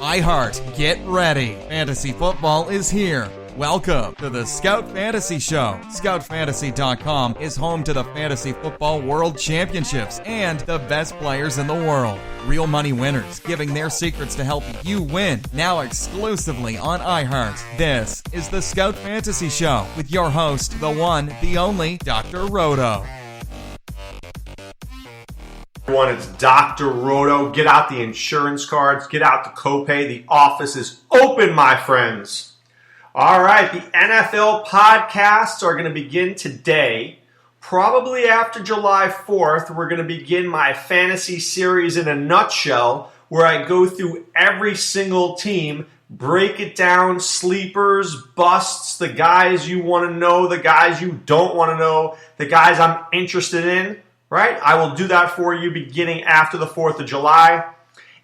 iHeart, get ready. Fantasy football is here. Welcome to the Scout Fantasy Show. ScoutFantasy.com is home to the Fantasy Football World Championships and the best players in the world. Real money winners giving their secrets to help you win. Now exclusively on iHeart. This is the Scout Fantasy Show with your host, the one, the only, Dr. Roto. Everyone, it's Dr. Roto. Get out the insurance cards. Get out the copay. The office is open, my friends. All right, the NFL podcasts are going to begin today. Probably after July 4th, we're going to begin my fantasy series in a nutshell, where I go through every single team, break it down, sleepers, busts, the guys you want to know, the guys you don't want to know, the guys I'm interested in. Right? I will do that for you beginning after the 4th of July.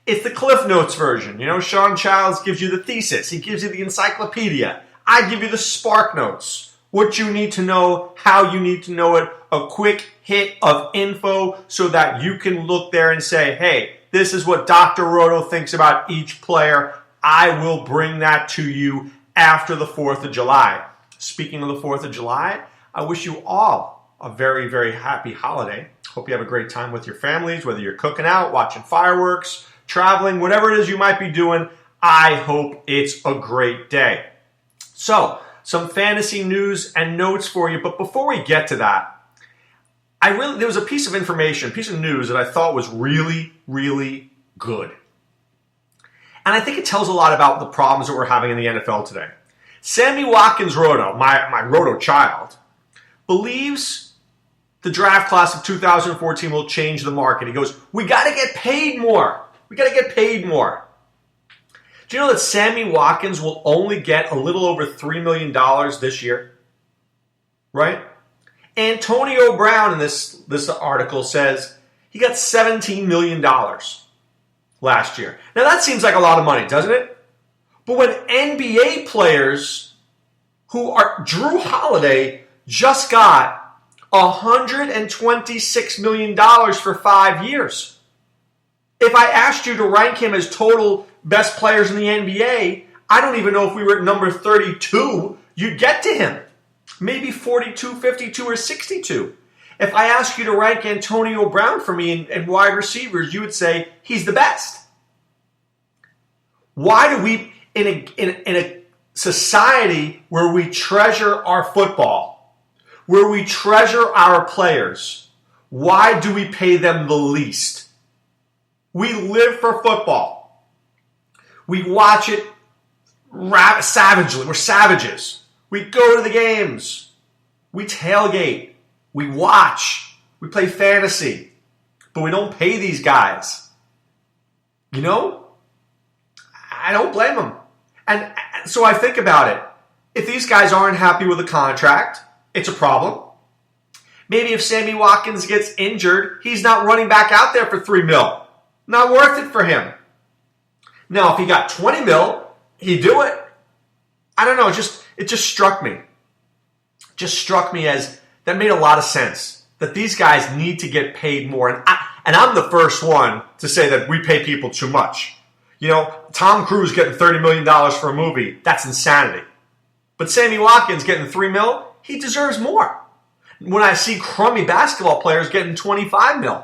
It's the Cliff Notes version. You know, Sean Childs gives you the thesis. He gives you the encyclopedia. I give you the Spark Notes. What you need to know, how you need to know it, a quick hit of info so that you can look there and say, hey, this is what Dr. Roto thinks about each player. I will bring that to you after the 4th of July. Speaking of the 4th of July, I wish you all a very, very happy holiday. Hope you have a great time with your families, whether you're cooking out, watching fireworks, traveling, whatever it is you might be doing. I hope it's a great day. So, some fantasy news and notes for you. But before we get to that, there was a piece of information, a piece of news that I thought was really, really good. And I think it tells a lot about the problems that we're having in the NFL today. Sammy Watkins Roto, my Roto child, believes the draft class of 2014 will change the market. He goes, we got to get paid more. We got to get paid more. Do you know that Sammy Watkins will only get a little over $3 million this year? Right? Antonio Brown in this article says he got $17 million last year. Now that seems like a lot of money, doesn't it? But when NBA players who are Drew Holiday just got $126 million for 5 years. If I asked you to rank him as total best players in the NBA, I don't even know if we were at number 32, you'd get to him. Maybe 42, 52, or 62. If I asked you to rank Antonio Brown for me and wide receivers, you would say he's the best. Why do we, in a society where we treasure our football, where we treasure our players, why do we pay them the least? We live for football. We watch it savagely. We're savages. We go to the games. We tailgate. We watch. We play fantasy. But we don't pay these guys. You know? I don't blame them. And so I think about it. If these guys aren't happy with the contract, it's a problem. Maybe if Sammy Watkins gets injured, he's not running back out there for $3 million. Not worth it for him. Now, if he got $20 million, he'd do it. I don't know. It just struck me. Just struck me as that made a lot of sense. That these guys need to get paid more. And I'm the first one to say that we pay people too much. You know, Tom Cruise getting $30 million for a movie, that's insanity. But Sammy Watkins getting $3 million, he deserves more. When I see crummy basketball players getting $25 million.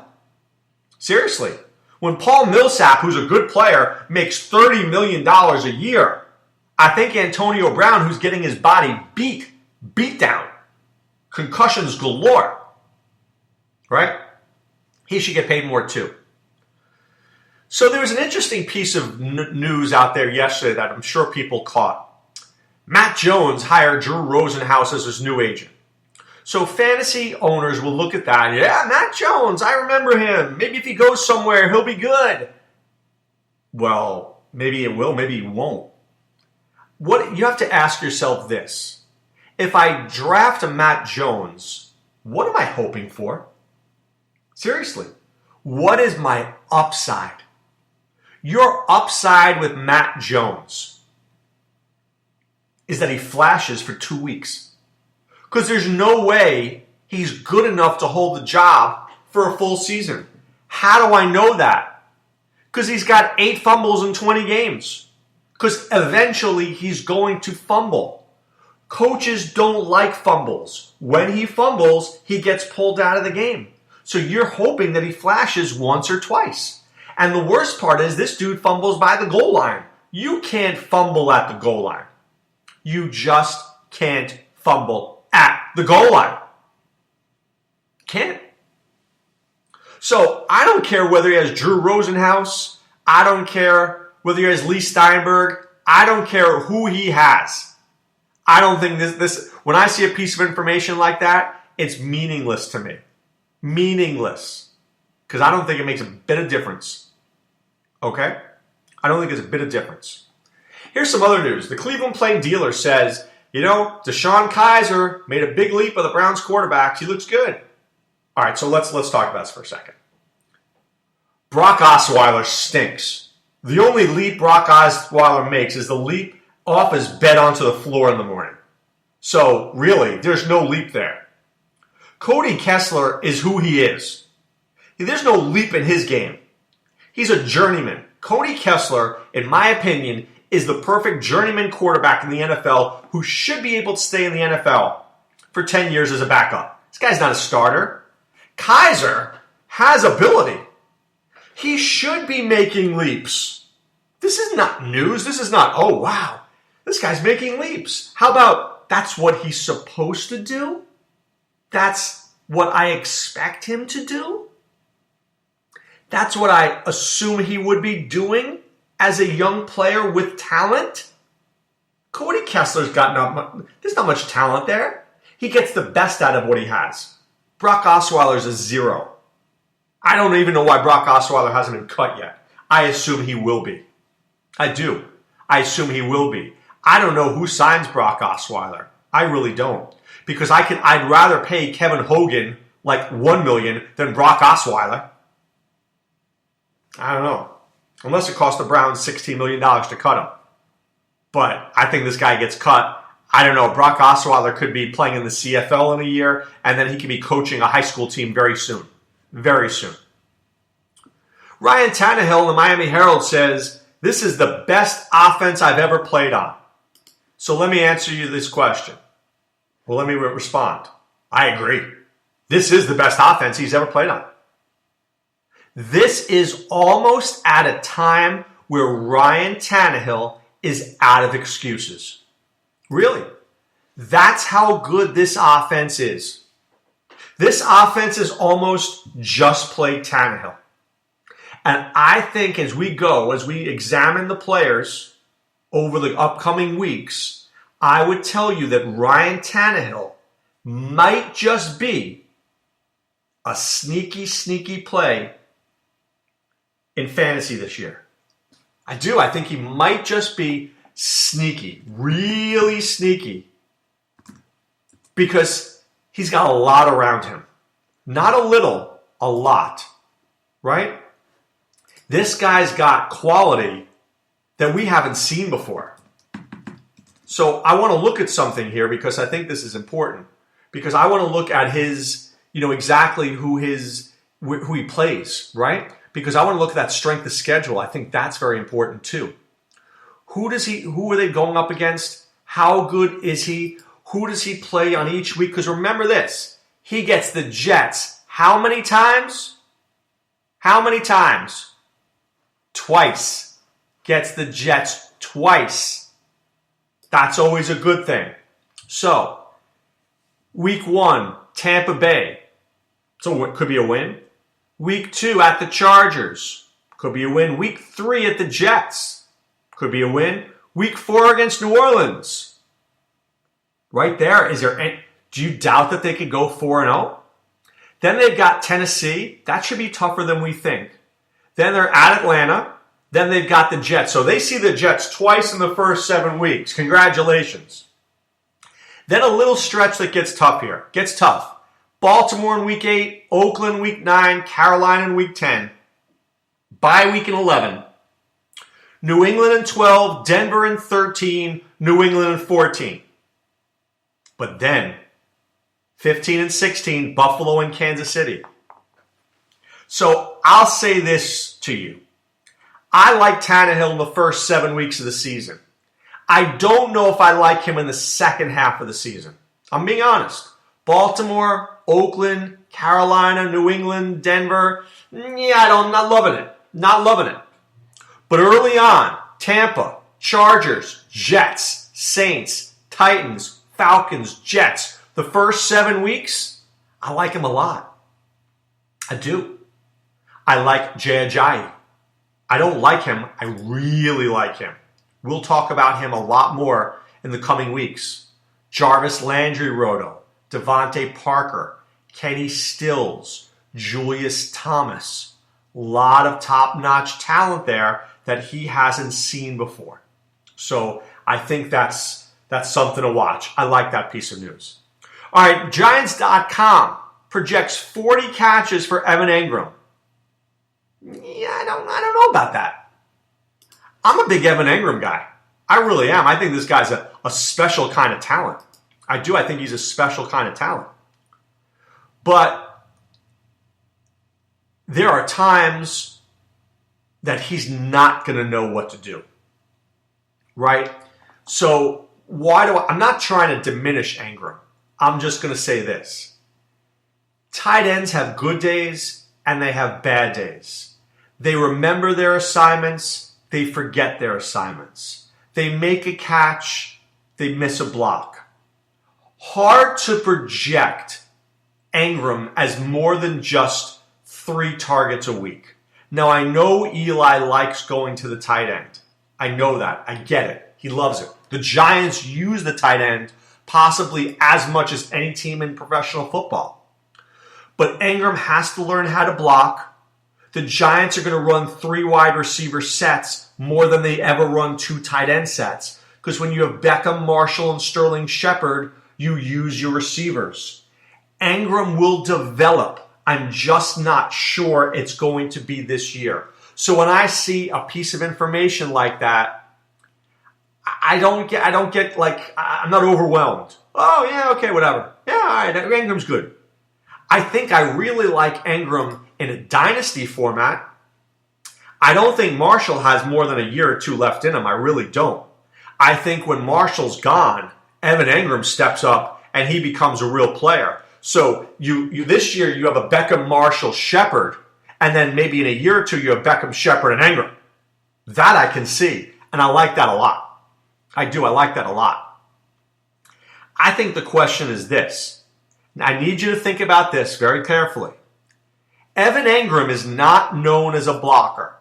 Seriously. When Paul Millsap, who's a good player, makes $30 million a year, I think Antonio Brown, who's getting his body beat down, concussions galore, right? He should get paid more too. So there was an interesting piece of news out there yesterday that I'm sure people caught. Matt Jones hired Drew Rosenhaus as his new agent. So fantasy owners will look at that. Yeah, Matt Jones, I remember him. Maybe if he goes somewhere, he'll be good. Well, maybe it will, maybe it won't. You have to ask yourself this. If I draft a Matt Jones, what am I hoping for? Seriously, what is my upside? Your upside with Matt Jones is that he flashes for 2 weeks. Because there's no way he's good enough to hold the job for a full season. How do I know that? Because he's got 8 fumbles in 20 games. Because eventually he's going to fumble. Coaches don't like fumbles. When he fumbles, he gets pulled out of the game. So you're hoping that he flashes once or twice. And the worst part is this dude fumbles by the goal line. You can't fumble at the goal line. You just can't fumble at the goal line. Can't. So I don't care whether he has Drew Rosenhaus. I don't care whether he has Lee Steinberg. I don't care who he has. I don't think this when I see a piece of information like that, it's meaningless to me. Meaningless. Because I don't think it makes a bit of difference. Okay? I don't think it's a bit of difference. Here's some other news. The Cleveland Plain Dealer says, DeShone Kizer made a big leap of the Browns quarterbacks. He looks good. All right, so let's talk about this for a second. Brock Osweiler stinks. The only leap Brock Osweiler makes is the leap off his bed onto the floor in the morning. So, really, there's no leap there. Cody Kessler is who he is. There's no leap in his game. He's a journeyman. Cody Kessler, in my opinion, is the perfect journeyman quarterback in the NFL who should be able to stay in the NFL for 10 years as a backup. This guy's not a starter. Kizer has ability. He should be making leaps. This is not news. This is not, oh, wow, this guy's making leaps. How about that's what he's supposed to do? That's what I expect him to do? That's what I assume he would be doing as a young player with talent? Cody Kessler's got there's not much talent there. He gets the best out of what he has. Brock Osweiler's a 0. I don't even know why Brock Osweiler hasn't been cut yet. I assume he will be. I do. I assume he will be. I don't know who signs Brock Osweiler. I really don't. Because I'd rather pay Kevin Hogan like $1 million than Brock Osweiler. I don't know. Unless it cost the Browns $16 million to cut him. But I think this guy gets cut. I don't know. Brock Osweiler could be playing in the CFL in a year, and then he could be coaching a high school team very soon. Very soon. Ryan Tannehill in the Miami Herald says, this is the best offense I've ever played on. So let me answer you this question. Well, let me respond. I agree. This is the best offense he's ever played on. This is almost at a time where Ryan Tannehill is out of excuses. Really. That's how good this offense is. This offense is almost just play Tannehill. And I think as we examine the players over the upcoming weeks, I would tell you that Ryan Tannehill might just be a sneaky play in fantasy this year. I do. I think he might just be sneaky, really sneaky, because he's got a lot around him. Not a little, a lot, right? This guy's got quality that we haven't seen before. So I want to look at something here because I think this is important. Because I want to look at his, exactly who he plays, right? Because I want to look at that strength of schedule. I think that's very important too. Who are they going up against? How good is he? Who does he play on each week? Because remember this, he gets the Jets how many times? How many times? Twice. Gets the Jets twice. That's always a good thing. So, week 1, Tampa Bay. So it could be a win. Week 2 at the Chargers. Could be a win. Week 3 at the Jets. Could be a win. Week 4 against New Orleans. Right there. Do you doubt that they could go 4-0? Then they've got Tennessee. That should be tougher than we think. Then they're at Atlanta. Then they've got the Jets. So they see the Jets twice in the first 7 weeks. Congratulations. Then a little stretch that gets tough here. Gets tough. Baltimore in week 8, Oakland week 9, Carolina in week 10. Bye week in 11. New England in 12, Denver in 13, New England in 14. But then, 15 and 16, Buffalo and Kansas City. So I'll say this to you. I like Tannehill in the first 7 weeks of the season. I don't know if I like him in the second half of the season. I'm being honest. Baltimore, Oakland, Carolina, New England, Denver. I'm not loving it. Not loving it. But early on, Tampa, Chargers, Jets, Saints, Titans, Falcons, Jets. The first 7 weeks, I like him a lot. I do. I like Jay Ajayi. I don't like him. I really like him. We'll talk about him a lot more in the coming weeks. Jarvis Landry Roto, Devontae Parker, Kenny Stills, Julius Thomas. A lot of top-notch talent there that he hasn't seen before. So I think that's something to watch. I like that piece of news. All right, Giants.com projects 40 catches for Evan Engram. Yeah, I don't know about that. I'm a big Evan Engram guy. I really am. I think this guy's a special kind of talent. I do. I think he's a special kind of talent. But there are times that he's not going to know what to do. Right? So I'm not trying to diminish Engram. I'm just going to say this. Tight ends have good days and they have bad days. They remember their assignments. They forget their assignments. They make a catch. They miss a block. Hard to project Engram as more than just 3 targets a week. Now, I know Eli likes going to the tight end. I know that. I get it. He loves it. The Giants use the tight end possibly as much as any team in professional football. But Engram has to learn how to block. The Giants are going to run 3 wide receiver sets more than they ever run 2 tight end sets. Because when you have Beckham, Marshall, and Sterling Shepard, you use your receivers. Engram will develop. I'm just not sure it's going to be this year. So when I see a piece of information like that, I'm not overwhelmed. Oh, yeah, okay, whatever. Yeah, all right, Engram's good. I think I really like Engram in a dynasty format. I don't think Marshall has more than a year or 2 left in him. I really don't. I think when Marshall's gone, Evan Engram steps up and he becomes a real player. So you this year you have a Beckham, Marshall, Shepard, and then maybe in a year or 2 you have Beckham, Shepard, and Engram. That I can see, and I like that a lot. I do. I like that a lot. I think the question is this. I need you to think about this very carefully. Evan Engram is not known as a blocker.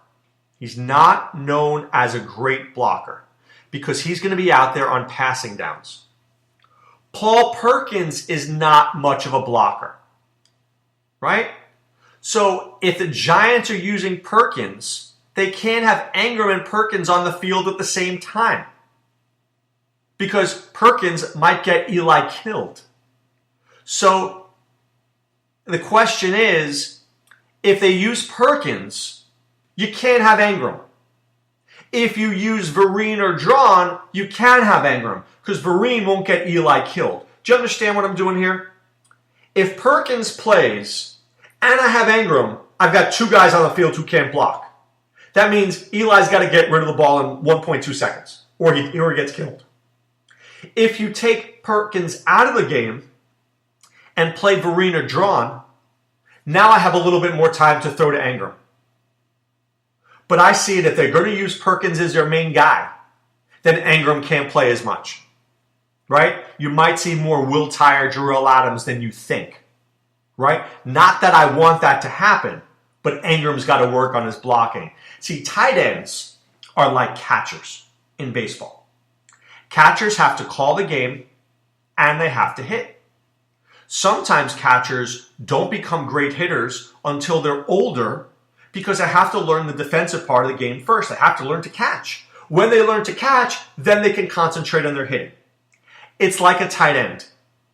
He's not known as a great blocker because he's going to be out there on passing downs. Paul Perkins is not much of a blocker, right? So if the Giants are using Perkins, they can't have Engram and Perkins on the field at the same time because Perkins might get Eli killed. So the question is, if they use Perkins, you can't have Engram. If you use Vereen or Drawn, you can have Engram because Vereen won't get Eli killed. Do you understand what I'm doing here? If Perkins plays and I have Engram, I've got 2 guys on the field who can't block. That means Eli's got to get rid of the ball in 1.2 seconds or he gets killed. If you take Perkins out of the game and play Vereen or Drawn, now I have a little bit more time to throw to Engram. But I see it if they're going to use Perkins as their main guy, then Engram can't play as much. Right? You might see more Will Tyer, Jarrell Adams than you think. Right? Not that I want that to happen, but Engram's got to work on his blocking. See, tight ends are like catchers in baseball. Catchers have to call the game and they have to hit. Sometimes catchers don't become great hitters until they're older because they have to learn the defensive part of the game first. They have to learn to catch. When they learn to catch, then they can concentrate on their hitting. It's like a tight end.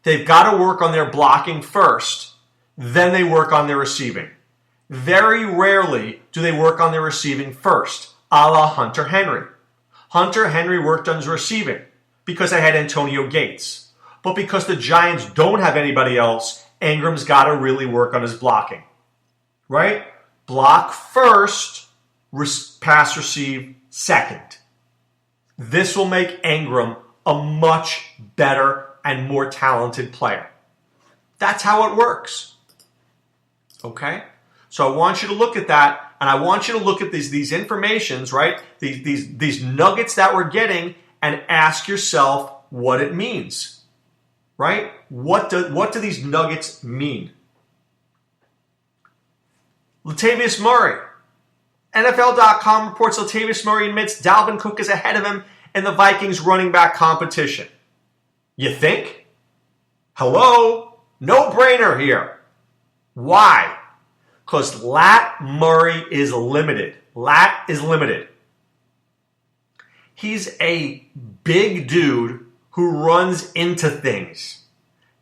They've got to work on their blocking first, then they work on their receiving. Very rarely do they work on their receiving first, a la Hunter Henry. Hunter Henry worked on his receiving because they had Antonio Gates. But because the Giants don't have anybody else, Engram's got to really work on his blocking. Right? Block first, pass receive second. This will make Engram a much better and more talented player. That's how it works. Okay? So I want you to look at that, and I want you to look at these informations, right? These nuggets that we're getting, and ask yourself what it means. Right? What do these nuggets mean? Latavius Murray. NFL.com reports Latavius Murray admits Dalvin Cook is ahead of him in the Vikings running back competition. You think? Hello? No-brainer here. Why? Because Lat Murray is limited. Lat is limited. He's a big dude who runs into things.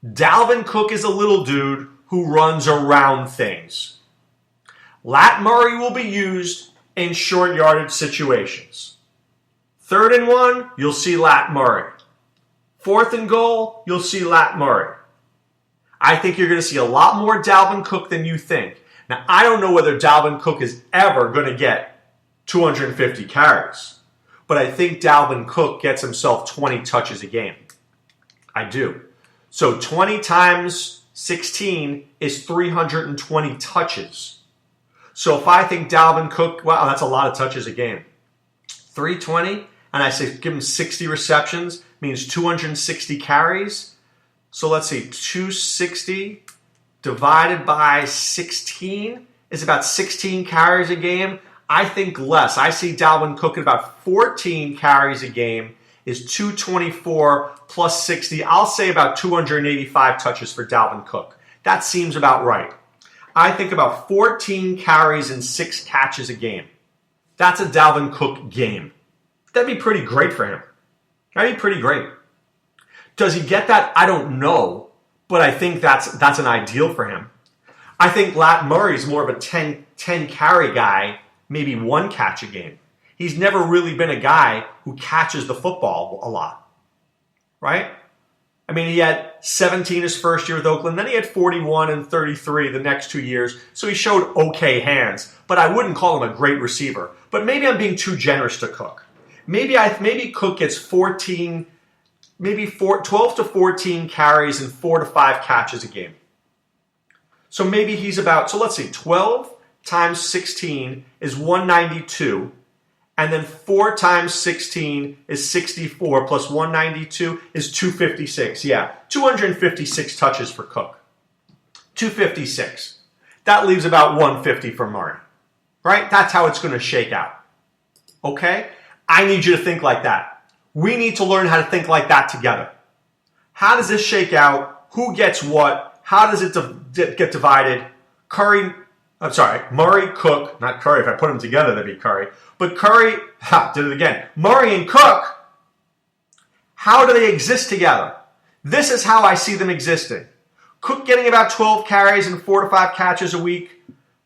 Dalvin Cook is a little dude who runs around things. Lat Murray will be used in short yardage situations. 3rd and 1, you'll see Lat Murray. 4th and goal, you'll see Lat Murray. I think you're going to see a lot more Dalvin Cook than you think. Now, I don't know whether Dalvin Cook is ever going to get 250 carries, but I think Dalvin Cook gets himself 20 touches a game. I do. So 20 times 16 is 320 touches. So if I think Dalvin Cook, wow, that's a lot of touches a game. 320, and I say give him 60 receptions, means 260 carries. So let's see, 260 divided by 16 is about 16 carries a game. I think less. I see Dalvin Cook at about 14 carries a game is 224 plus 60. I'll say about 285 touches for Dalvin Cook. That seems about right. I think about 14 carries and 6 catches a game. That's a Dalvin Cook game. That'd be pretty great for him. That'd be pretty great. Does he get that? I don't know, but I think that's an ideal for him. I think Lat Murray's more of a 10 carry guy, maybe 1 catch a game. He's never really been a guy who catches the football a lot, right? I mean, he had 17 his first year with Oakland, then he had 41 and 33 the next 2 years, so he showed okay hands, but I wouldn't call him a great receiver. But maybe I'm being too generous to Cook. Maybe Cook gets 12 to 14 carries and 4 to 5 catches a game. So maybe he's about, so let's see, 12 times 16 is 192. And then 4 times 16 is 64, plus 192 is 256. Yeah, 256 touches for Cook. 256. That leaves about 150 for Murray. Right? That's how it's going to shake out. Okay? I need you to think like that. We need to learn how to think like that together. How does this shake out? Who gets what? How does it get divided? Murray, Cook, not Curry. If I put them together, that'd be Curry. But Curry, did it again. Murray and Cook, how do they exist together? This is how I see them existing. Cook getting about 12 carries and 4 to 5 catches a week.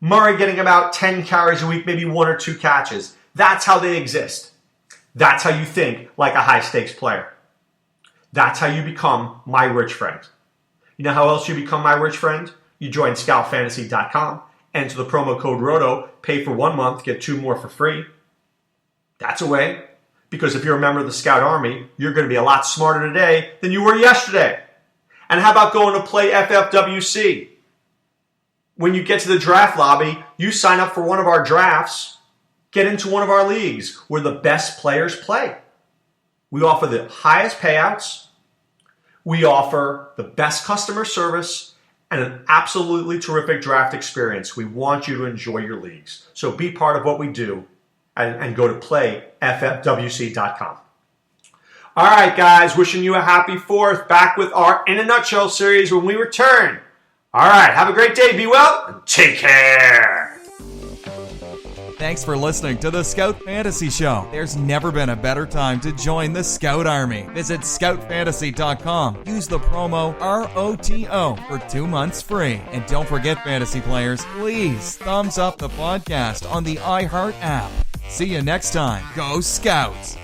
Murray getting about 10 carries a week, maybe 1 or 2 catches. That's how they exist. That's how you think like a high-stakes player. That's how you become my rich friend. You know how else you become my rich friend? You join scoutfantasy.com, enter the promo code Roto, pay for 1 month, get 2 more for free. That's a way. Because if you're a member of the Scout Army, you're going to be a lot smarter today than you were yesterday. And how about going to play FFWC? When you get to the draft lobby, you sign up for one of our drafts, get into one of our leagues where the best players play. We offer the highest payouts. We offer the best customer service and an absolutely terrific draft experience. We want you to enjoy your leagues. So be part of what we do and go to playffwc.com. All right, guys, wishing you a happy 4th. Back with our In a Nutshell series when we return. All right, have a great day, be well, and take care. Thanks for listening to the Scout Fantasy Show. There's never been a better time to join the Scout Army. Visit scoutfantasy.com. Use the promo ROTO for 2 months free. And don't forget, fantasy players, please thumbs up the podcast on the iHeart app. See you next time. Go Scouts!